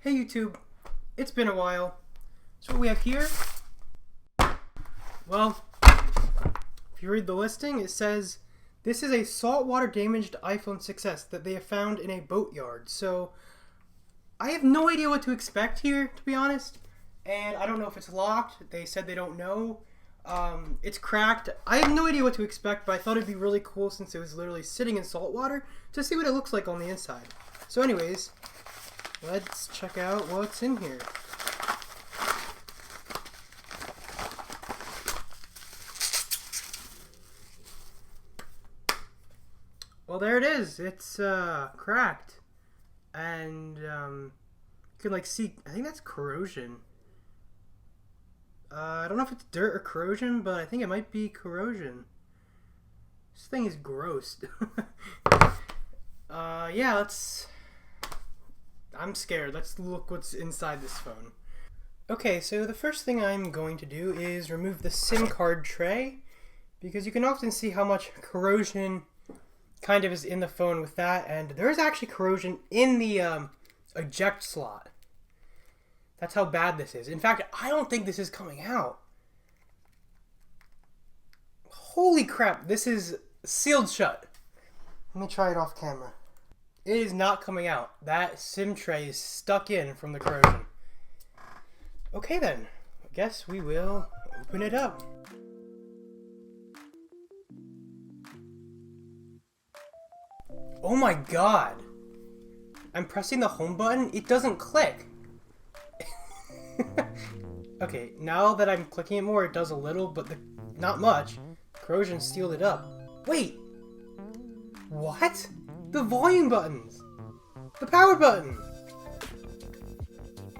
Hey YouTube, it's been a while. So what we have here, well, if you read the listing, it says this is a saltwater damaged iPhone 6s that they have found in a boatyard. So I have no idea what to expect here, to be honest. And I don't know if it's locked. They said they don't know. It's cracked. I have no idea what to expect, but I thought it'd be really cool since it was literally sitting in salt water to see what it looks like on the inside. So anyways, let's check out what's in here. Well, there it is. It's cracked, and you can like see. I think that's corrosion. I don't know if it's dirt or corrosion, but I think it might be corrosion. This thing is gross. Yeah, let's... I'm scared. Let's look what's inside this phone. Okay, so the first thing I'm going to do is remove the SIM card tray, because you can often see how much corrosion kind of is in the phone with that, and there is actually corrosion in the eject slot. That's how bad this is. In fact, I don't think this is coming out. Holy crap, this is sealed shut. Let me try it off camera. It is not coming out. That SIM tray is stuck in from the corrosion. Okay then, I guess we will open it up. Oh my god. I'm pressing the home button, it doesn't click. Okay, now that I'm clicking it more, it does a little, but not much. Corrosion sealed it up. Wait! What? The volume buttons! The power button!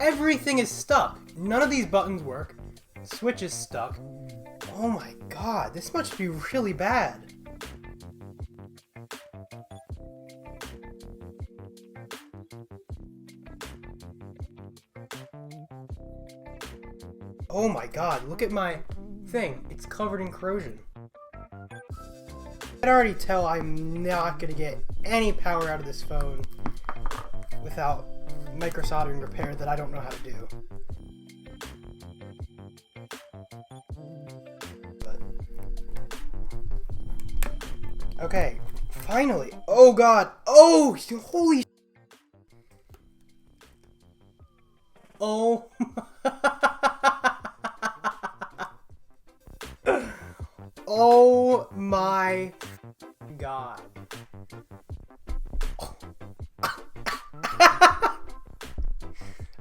Everything is stuck. None of these buttons work. The switch is stuck. Oh my god, this must be really bad. Oh my god, look at my thing. It's covered in corrosion. I can already tell I'm not going to get any power out of this phone without micro soldering repair that I don't know how to do. But, okay, finally. Oh god. Oh, holy. Oh. Oh my god.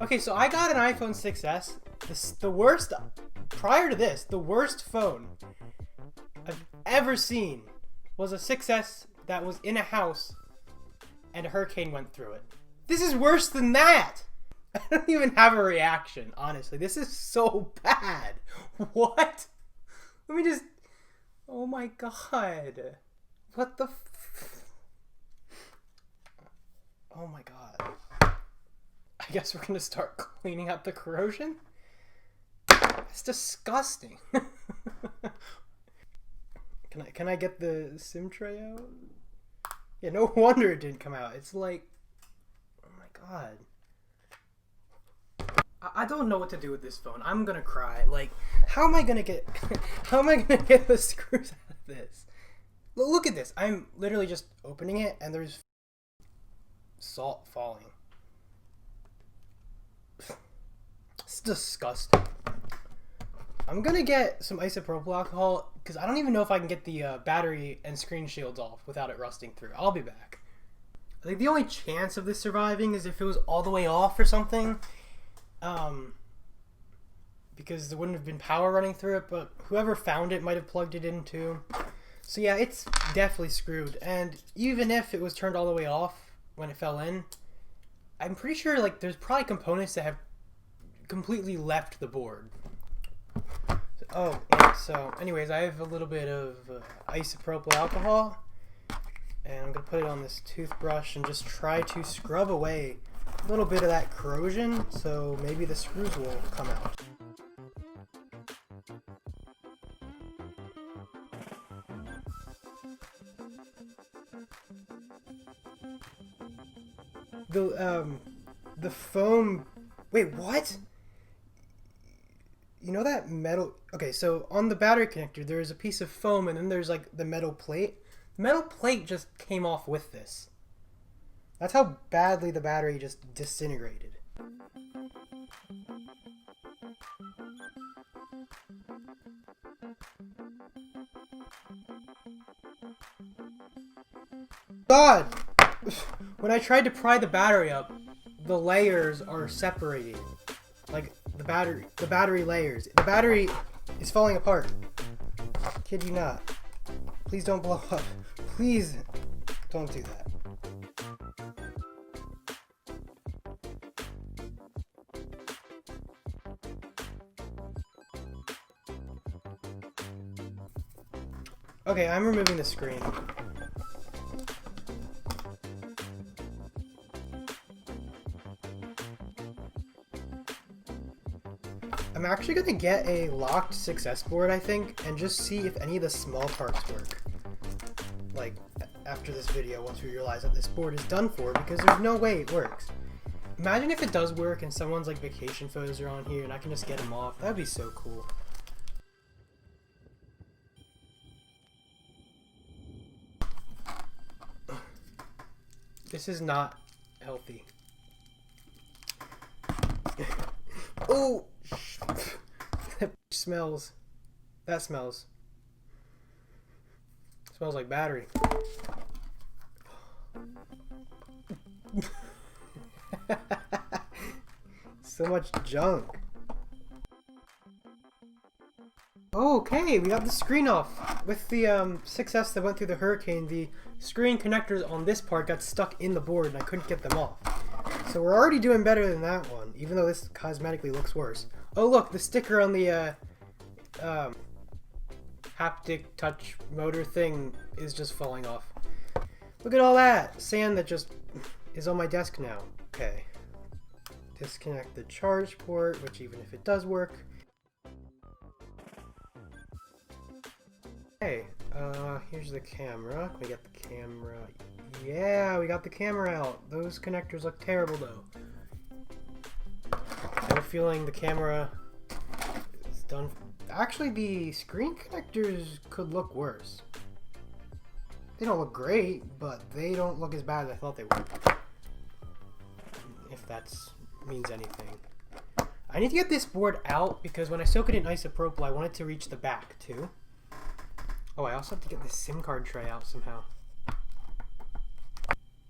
Okay, so I got an iPhone 6s. The worst, prior to this, the worst phone I've ever seen was a 6s that was in a house and a hurricane went through it. This is worse than that! I don't even have a reaction, honestly. This is so bad. What? Let me just... Oh my god. What the Oh my god. I guess we're gonna start cleaning up the corrosion? That's disgusting. Can I get the SIM tray out? Yeah, no wonder it didn't come out. It's like... Oh my god. I don't know what to do with this phone. I'm gonna cry. Like, how am I gonna get the screws out of this? Look at this. I'm literally just opening it and there's salt falling. It's disgusting. I'm gonna get some isopropyl alcohol because I don't even know if I can get the battery and screen shields off without it rusting through. I'll be back. I think the only chance of this surviving is if it was all the way off or something. Because there wouldn't have been power running through it, but whoever found it might have plugged it in too. So yeah, it's definitely screwed. And even if it was turned all the way off when it fell in, I'm pretty sure like there's probably components that have completely left the board. Oh, yeah, so anyways, I have a little bit of isopropyl alcohol, and I'm gonna put it on this toothbrush and just try to scrub away a little bit of that corrosion, so maybe the screws will come out. the foam... Wait, what? You know that metal... Okay, so on the battery connector, there's a piece of foam, and then there's, like, the metal plate. The metal plate just came off with this. That's how badly the battery just disintegrated. God! When I tried to pry the battery up, the layers are separating. Like, the battery layers. The battery is falling apart. Kid you not. Please don't blow up. Please don't do that. Okay, I'm removing the screen. I'm actually going to get a locked 6S board, I think, and just see if any of the small parts work. Like, after this video, once we realize that this board is done for, because there's no way it works. Imagine if it does work and someone's like vacation photos are on here and I can just get them off. That'd be so cool. This is not healthy. Oh! That smells. That smells. Smells like battery. So much junk. Okay, we got the screen off. With the 6S that went through the hurricane, the screen connectors on this part got stuck in the board and I couldn't get them off. So we're already doing better than that one, even though this cosmetically looks worse. Oh look, the sticker on the haptic touch motor thing is just falling off. Look at all that sand that just is on my desk now. Okay. Disconnect the charge port, which even if it does work. Okay, here's the camera. Can we get the camera? Yeah, we got the camera out. Those connectors look terrible though. I have a feeling the camera is done. Actually, the screen connectors could look worse. They don't look great, but they don't look as bad as I thought they would. If that means anything. I need to get this board out because when I soak it in isopropyl, I want it to reach the back too. Oh, I also have to get this SIM card tray out somehow.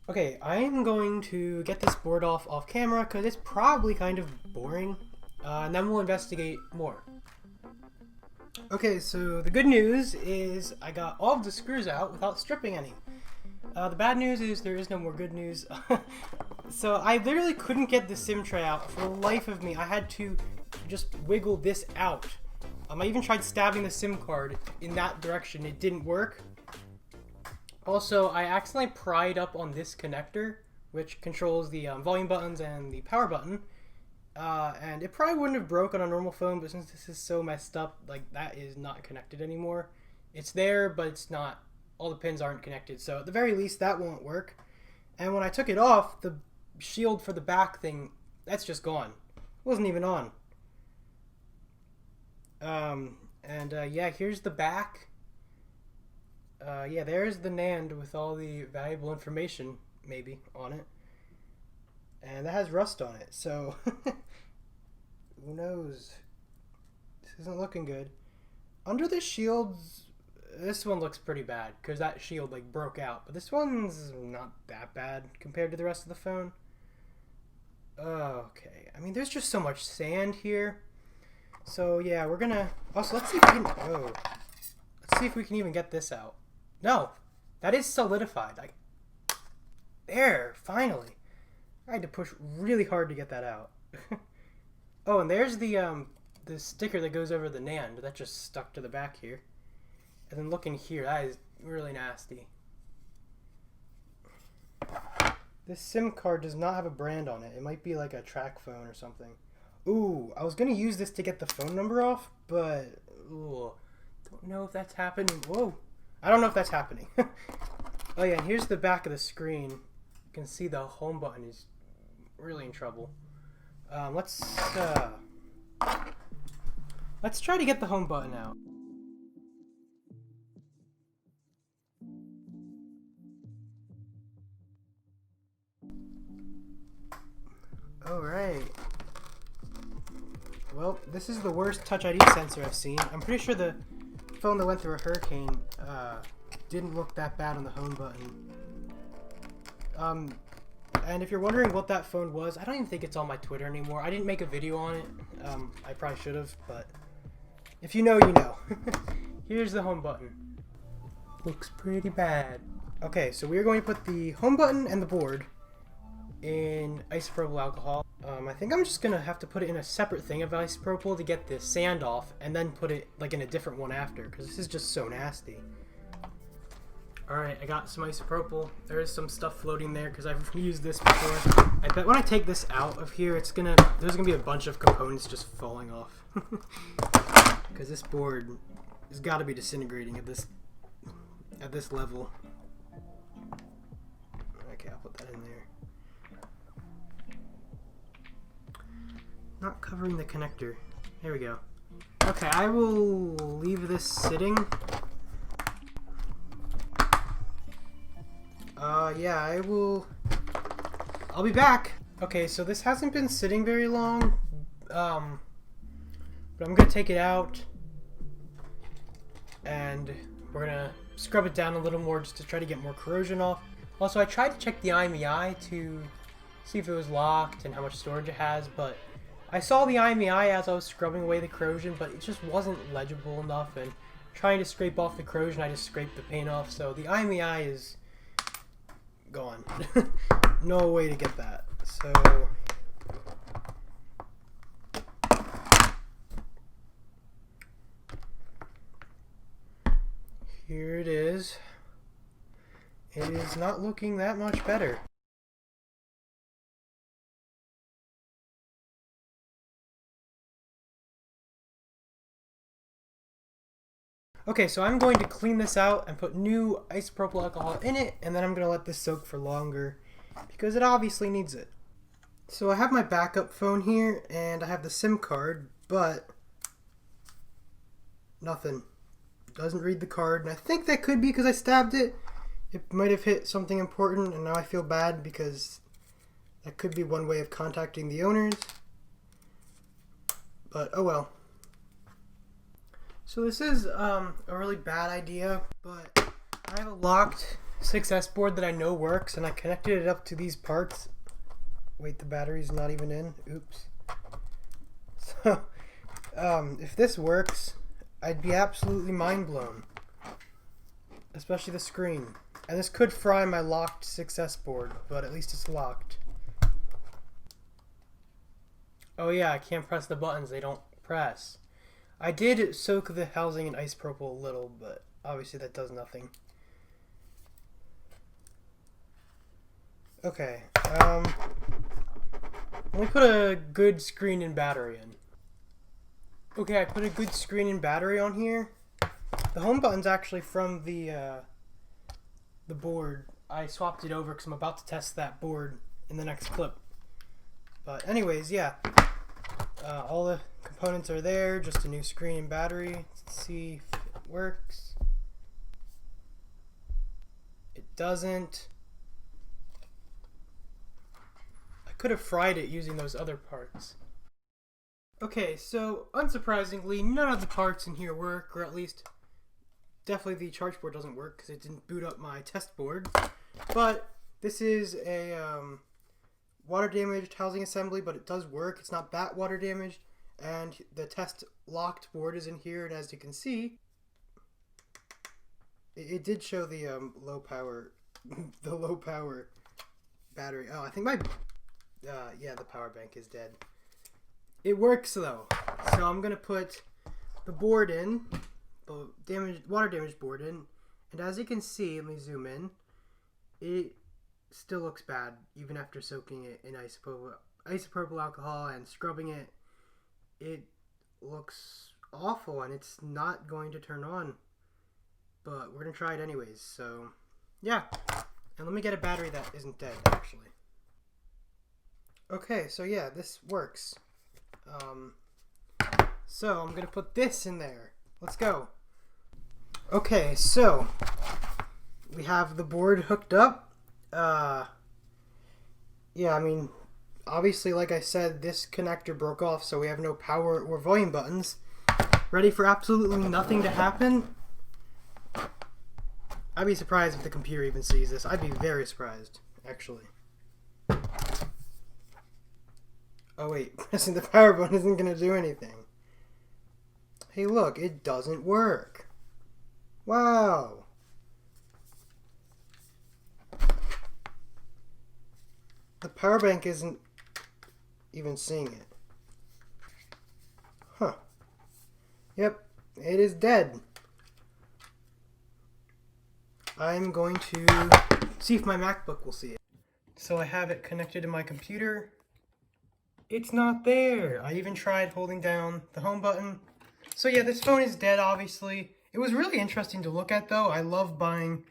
Okay, I am going to get this board off camera because it's probably kind of boring, and then we'll investigate more. Okay, so the good news is I got all of the screws out without stripping any. The bad news is there is no more good news. So I literally couldn't get the SIM tray out for the life of me. I had to just wiggle this out. I even tried stabbing the SIM card in that direction. It didn't work. Also, I accidentally pried up on this connector, which controls the volume buttons and the power button. And it probably wouldn't have broke on a normal phone, but since this is so messed up, like, that is not connected anymore. It's there, but it's not. All the pins aren't connected, so at the very least, that won't work. And when I took it off, the shield for the back thing, that's just gone. It wasn't even on. Yeah, here's the back. Yeah, there's the NAND with all the valuable information, maybe, on it. And that has rust on it, so who knows? This isn't looking good. Under the shields, this one looks pretty bad, because that shield, like, broke out. But this one's not that bad compared to the rest of the phone. Okay, I mean, there's just so much sand here. So, yeah, we're gonna... Also, let's see if we can... Oh. Let's see if we can even get this out. No! That is solidified. Like, there! Finally! I had to push really hard to get that out. Oh, and there's the sticker that goes over the NAND. That just stuck to the back here. And then look in here. That is really nasty. This SIM card does not have a brand on it. It might be like a track phone or something. Ooh, I was going to use this to get the phone number off, but... Ooh, don't know if that's happening. Whoa! I don't know if that's happening. Oh yeah, and here's the back of the screen. You can see the home button is really in trouble. Let's try to get the home button out. Alright. Well, this is the worst Touch ID sensor I've seen. I'm pretty sure the phone that went through a hurricane didn't look that bad on the home button. And if you're wondering what that phone was, I don't even think it's on my Twitter anymore. I didn't make a video on it. I probably should have, but if you know, you know. Here's the home button. Looks pretty bad. Okay, so we're going to put the home button and the board in isopropyl alcohol. I think I'm just going to have to put it in a separate thing of isopropyl to get the sand off, and then put it like in a different one after, because this is just so nasty. Alright, I got some isopropyl. There is some stuff floating there because I've used this before. I bet when I take this out of here, there's gonna be a bunch of components just falling off. Because this board has got to be disintegrating at this level. Okay, I'll put that in there. Not covering the connector. There we go. Okay, I will leave this sitting. Yeah, I'll be back. Okay, so this hasn't been sitting very long, but I'm gonna take it out, and we're gonna scrub it down a little more just to try to get more corrosion off. Also, I tried to check the IMEI to see if it was locked and how much storage it has, but I saw the IMEI as I was scrubbing away the corrosion, but it just wasn't legible enough, and trying to scrape off the corrosion, I just scraped the paint off, so the IMEI is gone. No way to get that. So here it is. It is not looking that much better. Okay, so I'm going to clean this out and put new isopropyl alcohol in it, and then I'm going to let this soak for longer because it obviously needs it. So I have my backup phone here, and I have the SIM card, but nothing. It doesn't read the card, and I think that could be because I stabbed it. It might have hit something important, and now I feel bad because that could be one way of contacting the owners. But oh well. So this is a really bad idea, but I have a locked 6S board that I know works, and I connected it up to these parts. Wait, the battery's not even in. Oops. So, if this works, I'd be absolutely mind blown. Especially the screen. And this could fry my locked 6S board, but at least it's locked. Oh yeah, I can't press the buttons, they don't press. I did soak the housing in isopropyl a little, but obviously that does nothing. Okay, let me put a good screen and battery in. Okay, I put a good screen and battery on here. The home button's actually from the board. I swapped it over because I'm about to test that board in the next clip. But anyways, yeah. All the components are there, just a new screen and battery. Let's see if it works. It doesn't. I could have fried it using those other parts. Okay, so unsurprisingly, none of the parts in here work, or at least definitely the charge board doesn't work because it didn't boot up my test board. But this is a water damaged housing assembly, but it does work. It's not that water damaged, and the test locked board is in here, and as you can see, it did show the low power battery. Oh, I think my yeah, the power bank is dead. It works though, so I'm gonna put the board in, the water damaged board in, and as you can see, let me zoom in, it still looks bad even after soaking it in isopropyl alcohol and scrubbing it. It looks awful, and it's not going to turn on, but we're gonna try it anyways. So yeah, and let me get a battery that isn't dead actually. Okay, so yeah, this works. So I'm gonna put this in there. Let's go. Okay, so we have the board hooked up. Yeah, I mean, obviously, like I said, this connector broke off, so we have no power or volume buttons. Ready for absolutely nothing to happen? I'd be surprised if the computer even sees this. I'd be very surprised, actually. Oh wait, pressing the power button isn't going to do anything. Hey look, it doesn't work. Wow. The power bank isn't even seeing it. Huh. Yep, it is dead. I'm going to see if my MacBook will see it. So I have it connected to my computer. It's not there. I even tried holding down the home button. So yeah, this phone is dead, obviously. It was really interesting to look at, though. I love buying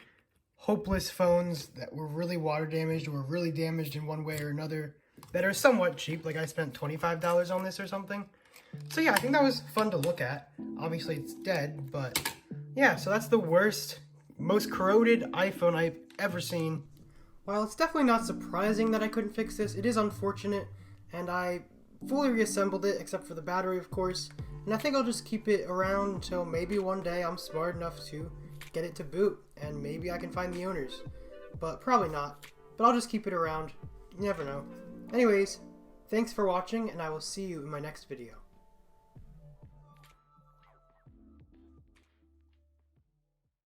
hopeless phones that were really water damaged or really damaged in one way or another that are somewhat cheap. Like I spent $25 on this or something. So yeah, I think that was fun to look at. Obviously it's dead, but yeah, so that's the worst, most corroded iPhone I've ever seen. While it's definitely not surprising that I couldn't fix this, it is unfortunate, and I fully reassembled it, except for the battery, of course, and I think I'll just keep it around until maybe one day I'm smart enough to get it to boot, and maybe I can find the owners. But probably not. But I'll just keep it around. You never know. Anyways, thanks for watching, and I will see you in my next video.